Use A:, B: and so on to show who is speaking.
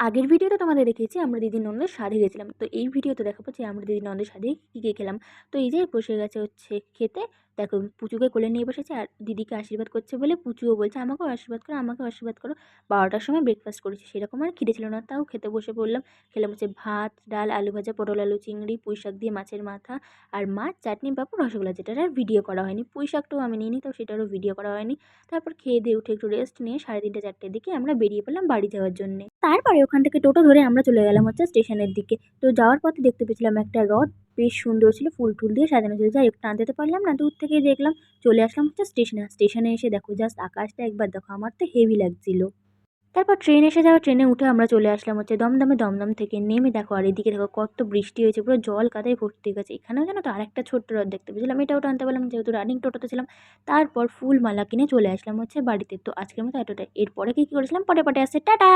A: আগের ভিডিওতে তোমাদের দেখিয়েছি আমরা দিদির ননদের স্বাদে গেছিলাম। তো এই ভিডিওতে দেখাবো যে আমরা দিদির ননদের স্বাদে কী খেলাম। তো এই যে বসে গেছে হচ্ছে খেতে। দেখো পুচুকে কোলে নিয়ে বসেছে আর দিদিকে আশীর্বাদ করছে বলে পুচুও বলছে আমাকেও আশীর্বাদ করো, আমাকেও আশীর্বাদ করো। 12টার সময় ব্রেকফাস্ট করেছি, সেরকম আর খিদে ছিল না, তাও খেতে বসে পড়লাম। খেলাম হচ্ছে ভাত, ডাল, আলু ভাজা, পটল আলু চিংড়ি, পুঁই শাক দিয়ে মাছের মাথা আর মাছ, চাটনি, পাঁপড়, রসগোল্লা, যেটার আর ভিডিও করা হয়নি। পুঁই শাকটাও আমি নিইনি, তো সেটারও ভিডিও করা হয়নি। তারপর খেয়ে দিয়ে উঠে একটু রেস্ট নিয়ে 3:30 4টের দিকে আমরা বেরিয়ে পড়লাম বাড়ি যাওয়ার জন্যে। তারপরে ওখান থেকে টোটো ধরে আমরা চলে গেলাম হচ্ছে স্টেশনের দিকে। তো যাওয়ার পথে দেখতে পেয়েছিলাম একটা রথ, বেশ সুন্দর ছিল, ফুল টুল দিয়ে সাজানো ছিল। যাই হোক, টানতে তো পারলাম না, দূর থেকেই দেখলাম। চলে আসলাম হচ্ছে স্টেশনে এসে দেখো জাস্ট আকাশটা একবার দেখো, আমার তো হেভি লাগছিল। তারপর ট্রেন এসে যাওয়া, ট্রেনে উঠে আমরা চলে আসলাম হচ্ছে দমদম থেকে নেমে দেখো, আর এদিকে দেখো কত বৃষ্টি হয়েছে, পুরো জল কাদায় ভর্তি হয়ে গেছে। এখানেও জানো তো আরেকটা ছোট্ট রথ দেখতে পেয়েছিলাম, এটাও টানতে পারলাম যেহেতু রানিং টোটোতে ছিলাম। তারপর ফুল মালা কিনে চলে আসলাম হচ্ছে বাড়িতে। তো আজকের মতো এতটাই, এরপরে কি করেছিলাম পরে আসছে, টাটা।